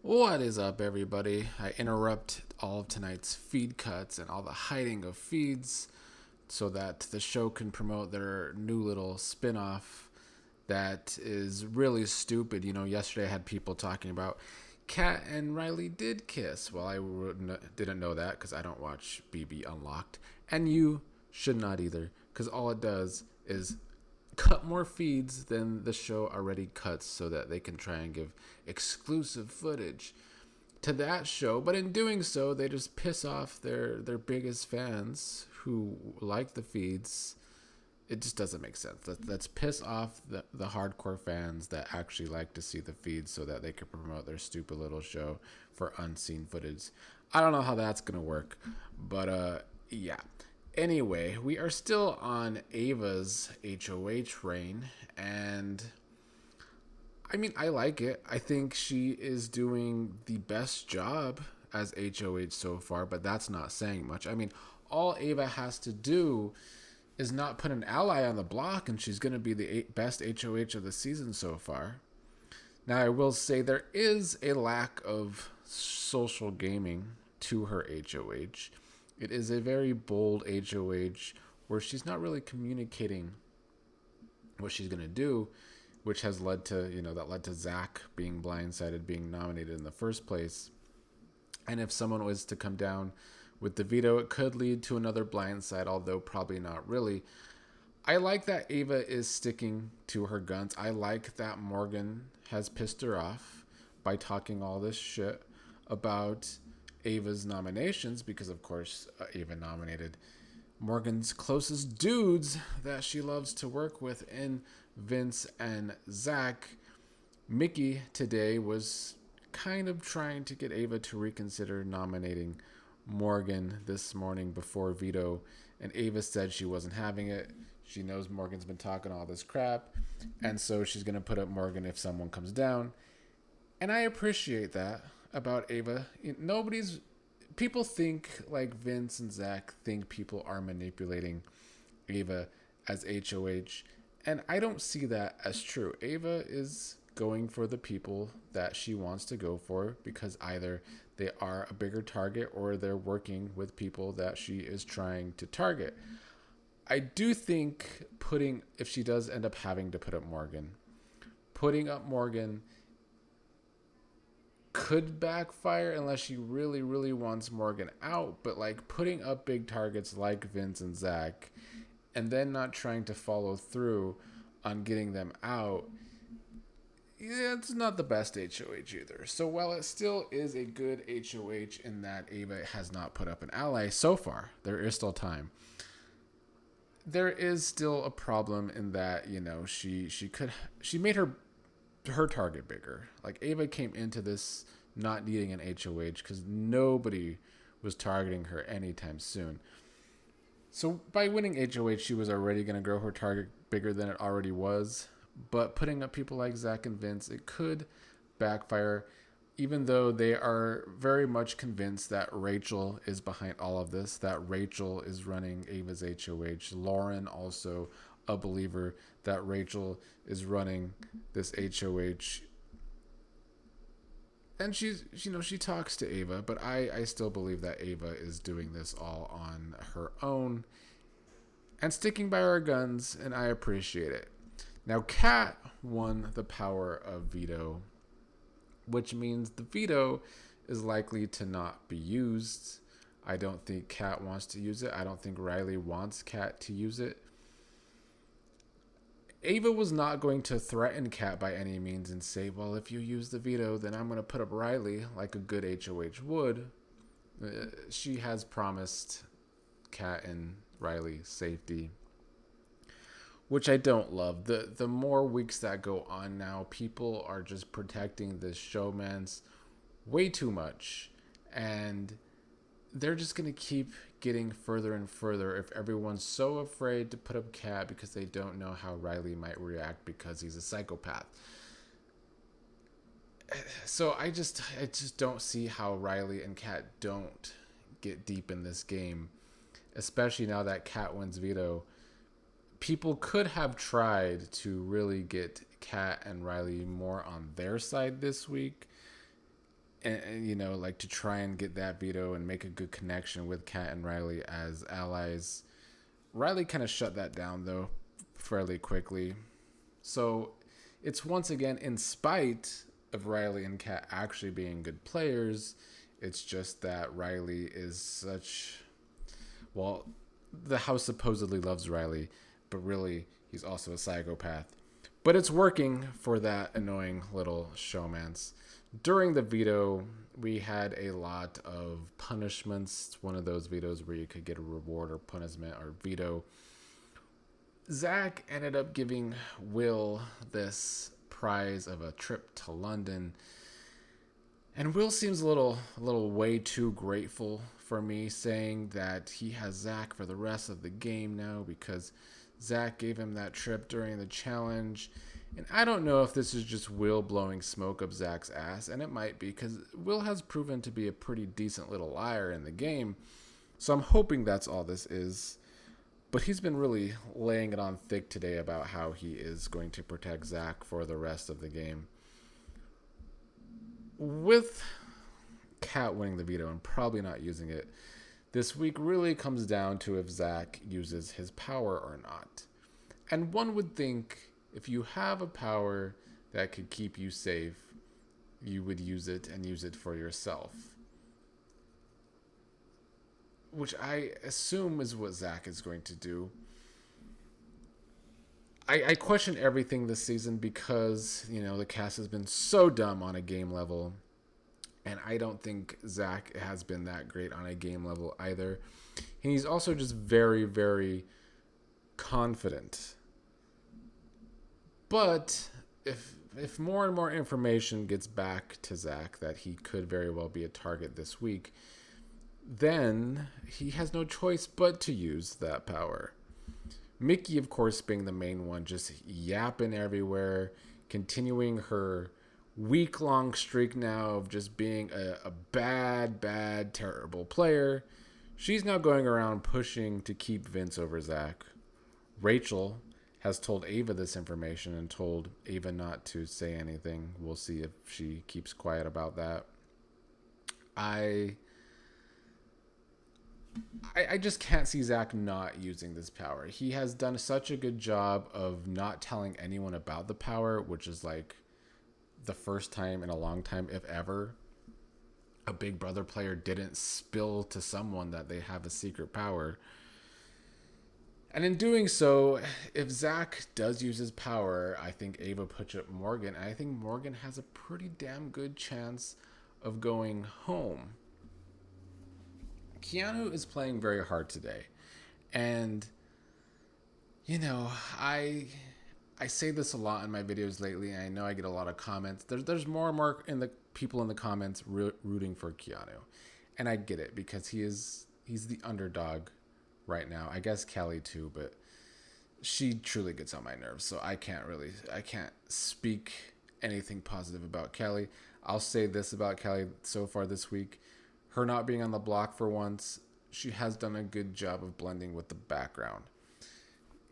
What is up, everybody? I interrupt all of tonight's feed cuts and all the hiding of feeds so that the show can promote their new little spin off that is really stupid. Yesterday I had people talking about Kat and Riley did kiss. Well, didn't know that because I don't watch BB Unlocked. And you should not either because all it does is cut more feeds than the show already cuts so that they can try and give exclusive footage to that show. But in doing so, they just piss off their biggest fans who like the feeds. It just doesn't make sense. Let's piss off the hardcore fans that actually like to see the feeds so that they can promote their stupid little show for unseen footage. I don't know how that's gonna work, but yeah. Anyway, we are still on Ava's HOH reign, and I mean, I like it. I think she is doing the best job as HOH so far, but that's not saying much. I mean, all Ava has to do is not put an ally on the block, and she's going to be the best HOH of the season so far. Now, I will say there is a lack of social gaming to her HOH. It is a very bold HOH where she's not really communicating what she's going to do, which has led to, that led to Zach being blindsided, being nominated in the first place. And if someone was to come down with the veto, it could lead to another blindside, although probably not really. I like that Ava is sticking to her guns. I like that Morgan has pissed her off by talking all this shit about Ava's nominations because, of course, Ava nominated Morgan's closest dudes that she loves to work with in Vince and Zach. Mickey today was kind of trying to get Ava to reconsider nominating Morgan this morning before Veto, and Ava said she wasn't having it. She knows Morgan's been talking all this crap, and so she's going to put up Morgan if someone comes down. And I appreciate that about Ava. Nobody's People think like Vince and Zach think people are manipulating Ava as HOH, and I don't see that as true. Ava is going for the people that she wants to go for because either they are a bigger target or they're working with people that she is trying to target. I do think if she does end up having to putting up Morgan could backfire unless she really, really wants Morgan out. But like putting up big targets like Vince and Zach and then not trying to follow through on getting them out, yeah, it's not the best HOH either. So while it still is a good HOH in that Ava has not put up an ally so far, there is still time. There is still a problem in that, she made her target bigger. Like Ava came into this not needing an HOH because nobody was targeting her anytime soon. So by winning HOH, she was already going to grow her target bigger than it already was. But putting up people like Zach and Vince, it could backfire, even though they are very much convinced that Rachel is behind all of this, that Rachel is running Ava's HOH. Lauren also a believer that Rachel is running this HOH. And she talks to Ava, but I still believe that Ava is doing this all on her own and sticking by her guns, and I appreciate it. Now, Kat won the power of veto, which means the veto is likely to not be used. I don't think Kat wants to use it. I don't think Riley wants Kat to use it. Ava was not going to threaten Kat by any means and say, well, if you use the veto, then I'm going to put up Riley like a good HOH would. She has promised Kat and Riley safety, which I don't love. The more weeks that go on now, people are just protecting this showman's way too much. And they're just going to keep getting further and further if everyone's so afraid to put up Kat because they don't know how Riley might react because he's a psychopath. So I just don't see how Riley and Kat don't get deep in this game, especially now that Kat wins veto. People could have tried to really get Kat and Riley more on their side this week. and like to try and get that veto and make a good connection with Kat and Riley as allies. Riley kind of shut that down though fairly quickly. So it's once again in spite of Riley and Kat actually being good players. It's just that Riley is such, well, the house supposedly loves Riley, but really he's also a psychopath. But it's working for that annoying little showmance. During the veto, we had a lot of punishments. It's one of those vetoes where you could get a reward or punishment or veto. Zach ended up giving Will this prize of a trip to London. And Will seems a little way too grateful for me, saying that he has Zach for the rest of the game now because Zach gave him that trip during the challenge. And I don't know if this is just Will blowing smoke up Zach's ass, and it might be because Will has proven to be a pretty decent little liar in the game. So I'm hoping that's all this is. But he's been really laying it on thick today about how he is going to protect Zach for the rest of the game. With Kat winning the veto and probably not using it, this week really comes down to if Zach uses his power or not. And one would think if you have a power that could keep you safe, you would use it and use it for yourself. Which I assume is what Zach is going to do. I question everything this season because, the cast has been so dumb on a game level. And I don't think Zach has been that great on a game level either. And he's also just very, very confident. But if more and more information gets back to Zach that he could very well be a target this week, then he has no choice but to use that power. Mickey, of course, being the main one, just yapping everywhere, continuing her week-long streak now of just being a bad, terrible player. She's now going around pushing to keep Vince over Zach. Rachel has told Ava this information and told Ava not to say anything. We'll see if she keeps quiet about that. I just can't see Zach not using this power. He has done such a good job of not telling anyone about the power, which is like the first time in a long time, if ever, a Big Brother player didn't spill to someone that they have a secret power. And in doing so, if Zach does use his power, I think Ava puts up Morgan. And I think Morgan has a pretty damn good chance of going home. Keanu is playing very hard today. And, I say this a lot in my videos lately, and I know I get a lot of comments. There's more and more people in the comments rooting for Keanu. And I get it, because he's the underdog right now. I guess Kelly too, but she truly gets on my nerves. So I can't speak anything positive about Kelly. I'll say this about Kelly so far this week. Her not being on the block for once, she has done a good job of blending with the background.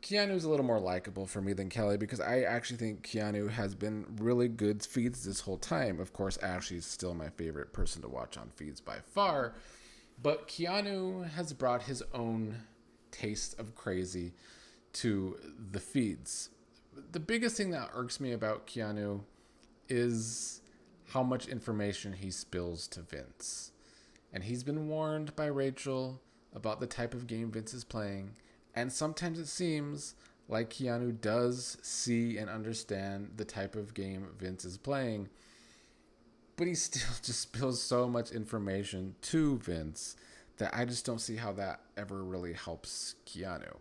Keanu's a little more likable for me than Kelly because I actually think Keanu has been really good feeds this whole time. Of course, Ashley's still my favorite person to watch on feeds by far. But Keanu has brought his own taste of crazy to the feeds. The biggest thing that irks me about Keanu is how much information he spills to Vince. And he's been warned by Rachel about the type of game Vince is playing. And sometimes it seems like Keanu does see and understand the type of game Vince is playing. But he still just spills so much information to Vince that I just don't see how that ever really helps Keanu.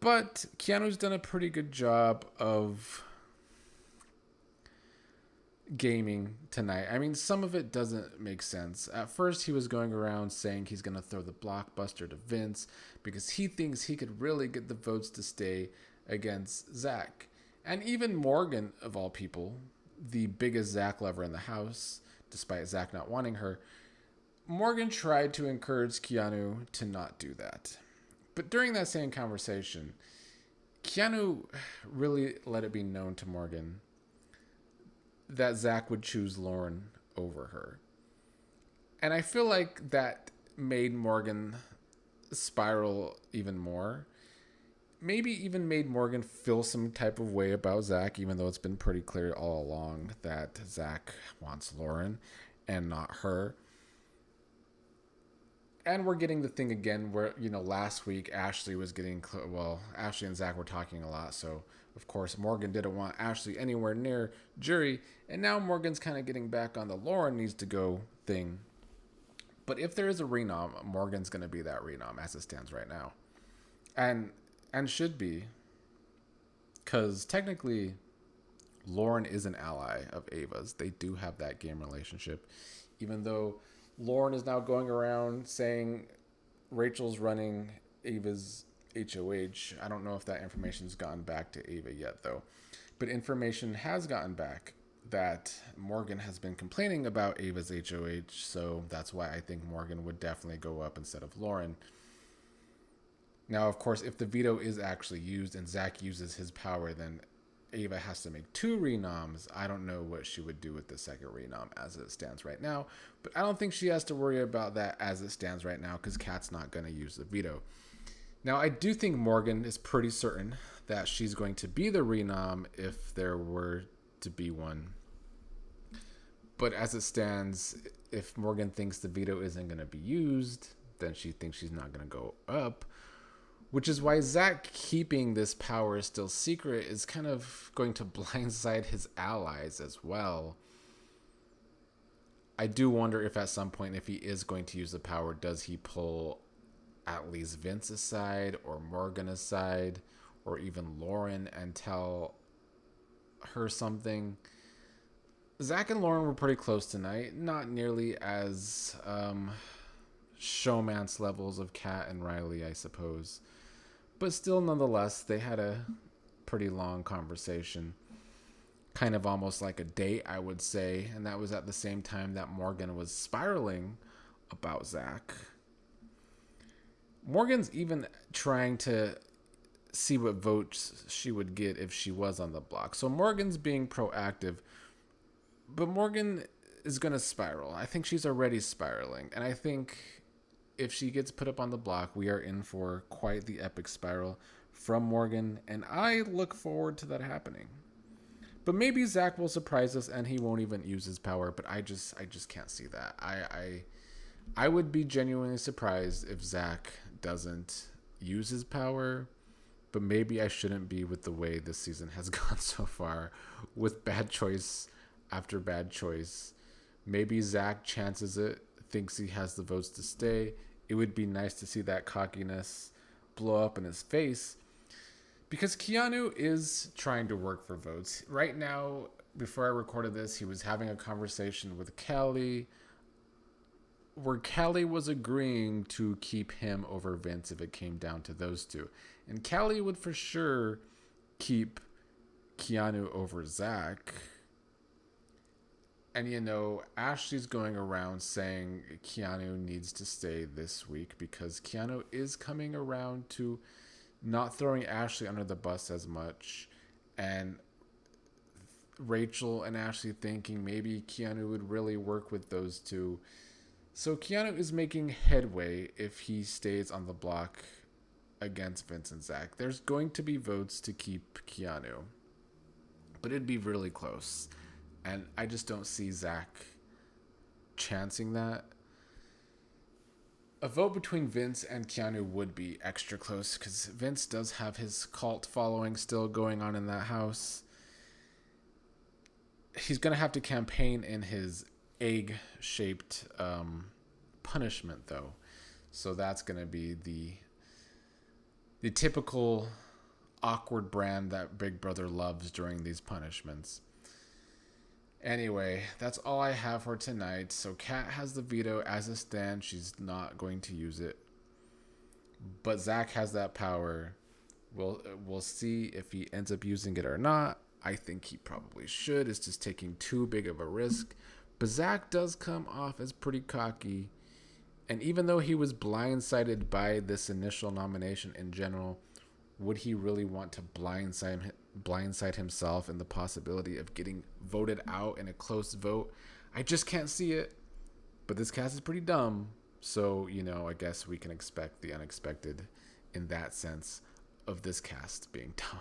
But Keanu's done a pretty good job of gaming tonight. I mean, some of it doesn't make sense. At first, he was going around saying he's going to throw the blockbuster to Vince because he thinks he could really get the votes to stay against Zach. And even Morgan, of all people, the biggest Zach lover in the house, despite Zach not wanting her, Morgan tried to encourage Keanu to not do that. But during that same conversation, Keanu really let it be known to Morgan that Zach would choose Lauren over her. And I feel like that made Morgan spiral even more. Maybe even made Morgan feel some type of way about Zach, even though it's been pretty clear all along that Zach wants Lauren and not her. And we're getting the thing again where, last week Ashley was getting, Ashley and Zach were talking a lot. So, of course, Morgan didn't want Ashley anywhere near Jury. And now Morgan's kind of getting back on the Lauren needs to go thing. But if there is a renom, Morgan's going to be that renom as it stands right now. And should be. Because technically, Lauren is an ally of Ava's. They do have that game relationship. Even though Lauren is now going around saying Rachel's running Ava's HOH. I don't know if that information's gotten back to Ava yet, though. But information has gotten back that Morgan has been complaining about Ava's HOH, so that's why I think Morgan would definitely go up instead of Lauren. Now, of course, if the veto is actually used and Zach uses his power, then Ava has to make 2 renoms. I don't know what she would do with the second renom as it stands right now, but I don't think she has to worry about that as it stands right now because Kat's not going to use the veto. Now, I do think Morgan is pretty certain that she's going to be the renom if there were to be one. But as it stands, if Morgan thinks the veto isn't going to be used, then she thinks she's not going to go up. Which is why Zach keeping this power still secret is kind of going to blindside his allies as well. I do wonder if at some point, if he is going to use the power, does he pull at least Vince aside or Morgan aside or even Lauren and tell her something? Zach and Lauren were pretty close tonight. Not nearly as showmance levels of Kat and Riley, I suppose. But still, nonetheless, they had a pretty long conversation. Kind of almost like a date, I would say. And that was at the same time that Morgan was spiraling about Zach. Morgan's even trying to see what votes she would get if she was on the block. So Morgan's being proactive. But Morgan is going to spiral. I think she's already spiraling. And I think if she gets put up on the block, we are in for quite the epic spiral from Morgan, and I look forward to that happening. But maybe Zach will surprise us and he won't even use his power, but I just can't see that. I would be genuinely surprised if Zach doesn't use his power, but maybe I shouldn't be with the way this season has gone so far with bad choice after bad choice. Maybe Zach chances it, thinks he has the votes to stay. It would be nice to see that cockiness blow up in his face because Keanu is trying to work for votes. Right now, before I recorded this, he was having a conversation with Kelly where Kelly was agreeing to keep him over Vince if it came down to those two. And Kelly would for sure keep Keanu over Zach. And, Ashley's going around saying Keanu needs to stay this week because Keanu is coming around to not throwing Ashley under the bus as much. And Rachel and Ashley thinking maybe Keanu would really work with those two. So Keanu is making headway if he stays on the block against Vince and Zach. There's going to be votes to keep Keanu, but it'd be really close. And I just don't see Zach chancing that. A vote between Vince and Keanu would be extra close because Vince does have his cult following still going on in that house. He's going to have to campaign in his egg-shaped punishment, though. So that's going to be the typical awkward brand that Big Brother loves during these punishments. Anyway, that's all I have for tonight. So Kat has the veto as it stands. She's not going to use it. But Zach has that power. We'll see if he ends up using it or not. I think he probably should. It's just taking too big of a risk. But Zach does come off as pretty cocky. And even though he was blindsided by this initial nomination in general, would he really want to blindside himself in the possibility of getting voted out in a close vote? I just can't see it. But this cast is pretty dumb. So, I guess we can expect the unexpected in that sense of this cast being dumb.